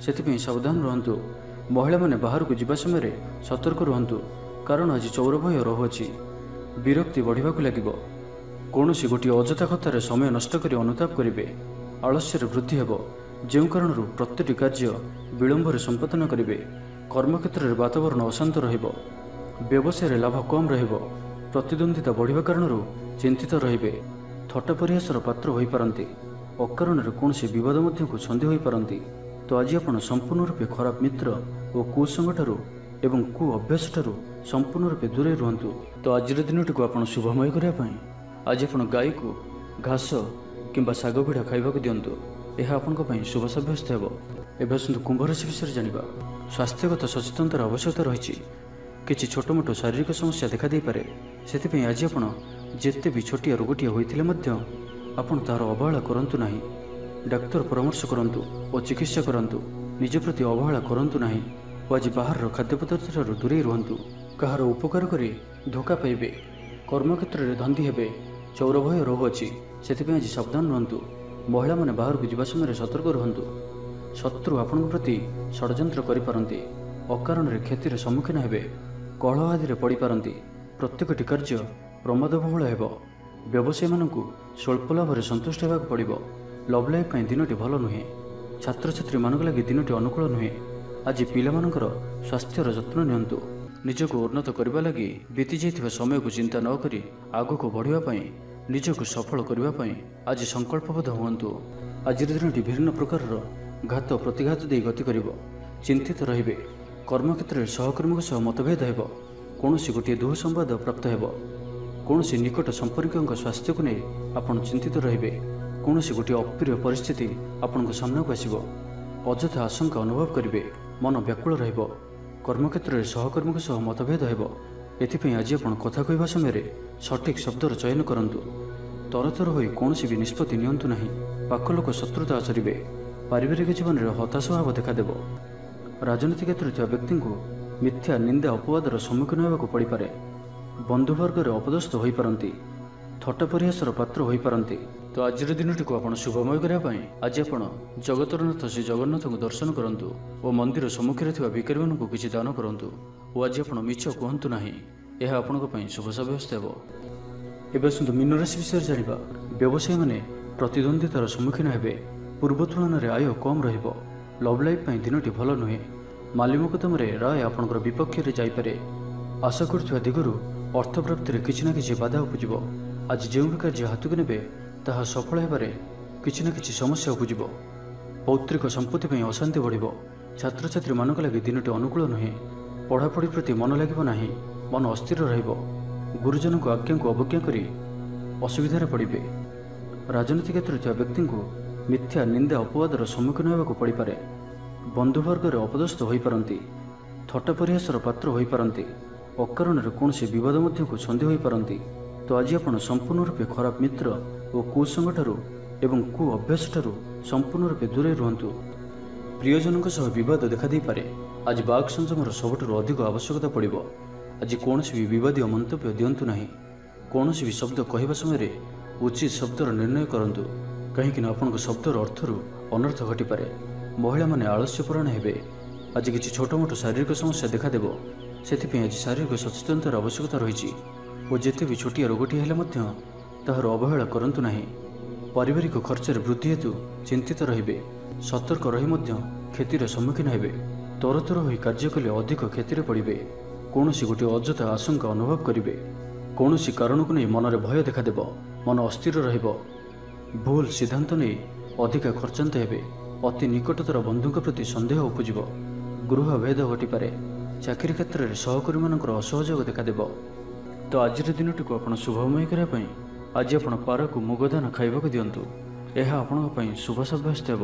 ସେଥିପାଇଁ ସାବଧାନ ରୁହନ୍ତୁ। ମହିଳାମାନେ ବାହାରକୁ ଯିବା ସମୟରେ ସତର୍କ ରୁହନ୍ତୁ, କାରଣ ଆଜି ଚୌର ଭୟ ରହୁଅଛି। ବିରକ୍ତି ବଢ଼ିବାକୁ ଲାଗିବ। କୌଣସି ଗୋଟିଏ ଅଯଥା କଥାରେ ସମୟ ନଷ୍ଟ କରି ଅନୁତାପ କରିବେ। ଆଳସ୍ୟରେ ବୃଦ୍ଧି ହେବ, ଯେଉଁ କାରଣରୁ ପ୍ରତିଟି କାର୍ଯ୍ୟ ବିଳମ୍ବରେ ସମ୍ପାଦନ କରିବେ। କର୍ମକ୍ଷେତ୍ରରେ ବାତାବରଣ ଅଶାନ୍ତ ରହିବ। ବ୍ୟବସାୟରେ ଲାଭ କମ୍ ରହିବ। ପ୍ରତିଦ୍ୱନ୍ଦିତା ବଢ଼ିବା କାରଣରୁ ଚିନ୍ତିତ ରହିବେ। ଥଟ୍ଟା ପରିହାସର ପାତ୍ର ହୋଇପାରନ୍ତି। ଅକାରଣରେ କୌଣସି ବିବାଦ ମଧ୍ୟକୁ ଛନ୍ଦି ହୋଇପାରନ୍ତି। ତ ଆଜି ଆପଣ ସମ୍ପୂର୍ଣ୍ଣ ରୂପେ ଖରାପ ମିତ୍ର ଓ କୁସଙ୍ଗଠାରୁ ଏବଂ କୁ ଅଭ୍ୟାସଠାରୁ ସମ୍ପୂର୍ଣ୍ଣ ରୂପେ ଦୂରେଇ ରୁହନ୍ତୁ। ତ ଆଜିର ଦିନଟିକୁ ଆପଣ ଶୁଭମୟ କରିବା ପାଇଁ ଆଜି ଆପଣ ଗାଈକୁ ଘାସ କିମ୍ବା ଶାଗ ପିଠା ଖାଇବାକୁ ଦିଅନ୍ତୁ। ଏହା ଆପଣଙ୍କ ପାଇଁ ଶୁଭ ସାବ୍ୟସ୍ତ ହେବ। ଏବେ ଆସନ୍ତୁ କୁମ୍ଭ ରାଶି ବିଷୟରେ ଜାଣିବା। ସ୍ୱାସ୍ଥ୍ୟଗତ ସଚେତନତାର ଆବଶ୍ୟକତା ରହିଛି। କିଛି ଛୋଟମୋଟ ଶାରୀରିକ ସମସ୍ୟା ଦେଖାଦେଇପାରେ। ସେଥିପାଇଁ ଆଜି ଆପଣ ଯେତେ ବି ଛୋଟିଆ ରୋଗଟିଏ ହୋଇଥିଲେ ମଧ୍ୟ ଆପଣ ତାହାର ଅବହେଳା କରନ୍ତୁ ନାହିଁ। ଡାକ୍ତର ପରାମର୍ଶ କରନ୍ତୁ ଓ ଚିକିତ୍ସା କରନ୍ତୁ। ନିଜ ପ୍ରତି ଅବହେଳା କରନ୍ତୁ ନାହିଁ ଓ ଆଜି ବାହାରର ଖାଦ୍ୟପଦାର୍ଥଠାରୁ ଦୂରେଇ ରୁହନ୍ତୁ। କାହାର ଉପକାର କରି ଧୋକା ପାଇବେ। କର୍ମକ୍ଷେତ୍ରରେ ଧନ୍ଦୀ ହେବେ। ଚୌର ଭୟ ରହୁଅଛି, ସେଥିପାଇଁ ଆଜି ସାବଧାନ ରୁହନ୍ତୁ। ମହିଳାମାନେ ବାହାରକୁ ଯିବା ସମୟରେ ସତର୍କ ରୁହନ୍ତୁ। ଶତ୍ରୁ ଆପଣଙ୍କ ପ୍ରତି ଷଡ଼ଯନ୍ତ୍ର କରିପାରନ୍ତି। ଅକାରଣରେ କ୍ଷତିର ସମ୍ମୁଖୀନ ହେବେ। କଳହ ଆଦିରେ ପଡ଼ିପାରନ୍ତି। ପ୍ରତ୍ୟେକଟି କାର୍ଯ୍ୟ ପ୍ରମାଦବହୁଳ ହେବ। ବ୍ୟବସାୟୀମାନଙ୍କୁ ସ୍ୱଳ୍ପ ଲାଭରେ ସନ୍ତୁଷ୍ଟ ହେବାକୁ ପଡ଼ିବ। ଲଭ୍ ଲାଇଫ୍ ପାଇଁ ଦିନଟି ଭଲ ନୁହେଁ। ଛାତ୍ରଛାତ୍ରୀମାନଙ୍କ ଲାଗି ଦିନଟି ଅନୁକୂଳ ନୁହେଁ। ଆଜି ପିଲାମାନଙ୍କର ସ୍ୱାସ୍ଥ୍ୟର ଯତ୍ନ ନିଅନ୍ତୁ। ନିଜକୁ ଉନ୍ନତ କରିବା ଲାଗି ବିତି ଯାଇଥିବା ସମୟକୁ ଚିନ୍ତା ନ କରି ଆଗକୁ ବଢ଼ିବା ପାଇଁ, ନିଜକୁ ସଫଳ କରିବା ପାଇଁ ଆଜି ସଂକଳ୍ପବଦ୍ଧ ହୁଅନ୍ତୁ। ଆଜିର ଦିନଟି ବିଭିନ୍ନ ପ୍ରକାରର ଘାତ ପ୍ରତିଘାତ ଦେଇ ଗତି କରିବ। ଚିନ୍ତିତ ରହିବେ। କର୍ମକ୍ଷେତ୍ରରେ ସହକର୍ମୀଙ୍କ ସହ ମତଭେଦ ହେବ। କୌଣସି ଗୋଟିଏ ଦୁଃସମ୍ବାଦ ପ୍ରାପ୍ତ ହେବ। କୌଣସି ନିକଟ ସମ୍ପର୍କୀୟଙ୍କ ସ୍ୱାସ୍ଥ୍ୟକୁ ନେଇ ଆପଣ ଚିନ୍ତିତ ରହିବେ। କୌଣସି ଗୋଟିଏ ଅପ୍ରିୟ ପରିସ୍ଥିତି ଆପଣଙ୍କ ସାମ୍ନାକୁ ଆସିବ। ଅଯଥା ଆଶଙ୍କା ଅନୁଭବ କରିବେ। ମନ ବ୍ୟାକୁଳ ରହିବ। କର୍ମକ୍ଷେତ୍ରରେ ସହକର୍ମୀଙ୍କ ସହ ମତଭେଦ ହେବ। ଏଥିପାଇଁ ଆଜି ଆପଣ କଥା କହିବା ସମୟରେ ସଠିକ୍ ଶବ୍ଦର ଚୟନ କରନ୍ତୁ। ତରତର ହୋଇ କୌଣସି ବି ନିଷ୍ପତ୍ତି ନିଅନ୍ତୁ ନାହିଁ। ପାଖ ଲୋକ ଶତ୍ରୁତା ଆଚରିବେ। ପାରିବାରିକ ଜୀବନରେ ହତାଶ ଭାବ ଦେଖାଦେବ। ରାଜନୀତି କ୍ଷେତ୍ରରେ ଥିବା ବ୍ୟକ୍ତିଙ୍କୁ ମିଥ୍ୟା ନିନ୍ଦା ଅପବାଦର ସମ୍ମୁଖୀନ ହେବାକୁ ପଡ଼ିପାରେ। ବନ୍ଧୁବର୍ଗରେ ଅପଦସ୍ଥ ହୋଇପାରନ୍ତି। ଥଟ୍ଟା ପରିହାସର ପାତ୍ର ହୋଇପାରନ୍ତି। ତ ଆଜିର ଦିନଟିକୁ ଆପଣ ଶୁଭମୟ କରିବା ପାଇଁ ଆଜି ଆପଣ ଜଗତରନାଥ ଶ୍ରୀ ଜଗନ୍ନାଥଙ୍କୁ ଦର୍ଶନ କରନ୍ତୁ ଓ ମନ୍ଦିର ସମ୍ମୁଖରେ ଥିବା ଭିକାରୀମାନଙ୍କୁ କିଛି ଦାନ କରନ୍ତୁ। ଓ ଆଜି ଆପଣ ମିଛ କୁହନ୍ତୁ ନାହିଁ। ଏହା ଆପଣଙ୍କ ପାଇଁ ଶୁଭ ସାବ୍ୟସ୍ତ ହେବ। ଏବେ ଆସନ୍ତୁ ମୀନ ରାଶି ବିଷୟରେ ଜାଣିବା। ବ୍ୟବସାୟୀମାନେ ପ୍ରତିଦ୍ୱନ୍ଦିତାର ସମ୍ମୁଖୀନ ହେବେ। ପୂର୍ବ ତୁଳନାରେ ଆୟ କମ୍ ରହିବ। ଲଭ୍ ଲାଇଫ୍ ପାଇଁ ଦିନଟି ଭଲ ନୁହେଁ। ମାଲି ମକଦ୍ଦମାରେ ରାୟ ଆପଣଙ୍କର ବିପକ୍ଷରେ ଯାଇପାରେ। ଆଶା କରୁଥିବା ଦିଗରୁ ଅର୍ଥ ପ୍ରାପ୍ତିରେ କିଛି ନା କିଛି ବାଧା ଉପୁଜିବ। ଆଜି ଯେଉଁ ବି କାର୍ଯ୍ୟ ହାତକୁ ନେବେ ତାହା ସଫଳ ହେବାରେ କିଛି ନା କିଛି ସମସ୍ୟା ଉପୁଜିବ। ପୌତ୍ରିକ ସମ୍ପତ୍ତି ପାଇଁ ଅଶାନ୍ତି ବଢ଼ିବ। ଛାତ୍ରଛାତ୍ରୀମାନଙ୍କ ଲାଗି ଦିନଟି ଅନୁକୂଳ ନୁହେଁ। ପଢ଼ାପଢ଼ି ପ୍ରତି ମନ ଲାଗିବ ନାହିଁ। ମନ ଅସ୍ଥିର ରହିବ। ଗୁରୁଜନଙ୍କ ଆଜ୍ଞାକୁ ଅବଜ୍ଞା କରି ଅସୁବିଧାରେ ପଡ଼ିବେ। ରାଜନୀତି କ୍ଷେତ୍ରରେ ଥିବା ବ୍ୟକ୍ତିଙ୍କୁ ମିଥ୍ୟା ନିନ୍ଦା ଅପବାଦର ସମ୍ମୁଖୀନ ହେବାକୁ ପଡ଼ିପାରେ। ବନ୍ଧୁବର୍ଗରେ ଅପଦସ୍ଥ ହୋଇପାରନ୍ତି। ଥଟ୍ଟା ପରିହାସର ପାତ୍ର ହୋଇପାରନ୍ତି। ଅକାରଣରେ କୌଣସି ବିବାଦ ମଧ୍ୟକୁ ଛନ୍ଦି ହୋଇପାରନ୍ତି। ତ ଆଜି ଆପଣ ସମ୍ପୂର୍ଣ୍ଣ ରୂପେ ଖରାପ ମିତ୍ର ଓ କୁସଙ୍ଗଠାରୁ ଏବଂ କୁ ଅଭ୍ୟାସଠାରୁ ସମ୍ପୂର୍ଣ୍ଣ ରୂପେ ଦୂରେଇ ରୁହନ୍ତୁ। ପ୍ରିୟଜନଙ୍କ ସହ ବିବାଦ ଦେଖାଦେଇପାରେ। ଆଜି ବାକ୍ ସଂଯମର ସବୁଠାରୁ ଅଧିକ ଆବଶ୍ୟକତା ପଡ଼ିବ। ଆଜି କୌଣସି ବି ବିବାଦୀୟ ମନ୍ତବ୍ୟ ଦିଅନ୍ତୁ ନାହିଁ। କୌଣସି ବି ଶବ୍ଦ କହିବା ସମୟରେ ଉଚିତ ଶବ୍ଦର ନିର୍ଣ୍ଣୟ କରନ୍ତୁ, କାହିଁକି ନା ଆପଣଙ୍କ ଶବ୍ଦର ଅର୍ଥରୁ ଅନର୍ଥ ଘଟିପାରେ। ମହିଳାମାନେ ଆଳସ୍ୟପରାୟଣ ହେବେ। ଆଜି କିଛି ଛୋଟମୋଟ ଶାରୀରିକ ସମସ୍ୟା ଦେଖାଦେବ। ସେଥିପାଇଁ ଆଜି ଶାରୀରିକ ସଚେତନତାର ଆବଶ୍ୟକତା ରହିଛି ଓ ଯେତେ ବି ଛୋଟିଆ ରୋଗଟିଏ ହେଲେ ମଧ୍ୟ ତାହାର ଅବହେଳା କରନ୍ତୁ ନାହିଁ। ପାରିବାରିକ ଖର୍ଚ୍ଚରେ ବୃଦ୍ଧି ହେତୁ ଚିନ୍ତିତ ରହିବେ। ସତର୍କ ରହି ମଧ୍ୟ କ୍ଷତିର ସମ୍ମୁଖୀନ ହେବେ। ତରତର ହୋଇ କାର୍ଯ୍ୟ କଲେ ଅଧିକ କ୍ଷତିରେ ପଡ଼ିବେ। କୌଣସି ଗୋଟିଏ ଅଯଥା ଆଶଙ୍କା ଅନୁଭବ କରିବେ। କୌଣସି କାରଣକୁ ନେଇ ମନରେ ଭୟ ଦେଖାଦେବ। ମନ ଅସ୍ଥିର ରହିବ। ଭୁଲ ସିଦ୍ଧାନ୍ତ ନେଇ ଅଧିକା ଖର୍ଚ୍ଚାନ୍ତ ହେବେ। ଅତି ନିକଟତର ବନ୍ଧୁଙ୍କ ପ୍ରତି ସନ୍ଦେହ ଉପୁଜିବ। ଗୃହ ଭେଦ ଘଟିପାରେ। ଚାକିରି କ୍ଷେତ୍ରରେ ସହକର୍ମୀମାନଙ୍କର ଅସହଯୋଗ ଦେଖାଦେବ। ତ ଆଜିର ଦିନଟିକୁ ଆପଣ ଶୁଭମୟ କରିବା ପାଇଁ ଆଜି ଆପଣ ପାରାକୁ ମୁଗ ଦାନା ଖାଇବାକୁ ଦିଅନ୍ତୁ। ଏହା ଆପଣଙ୍କ ପାଇଁ ଶୁଭ ସାବ୍ୟସ୍ତ ହେବ।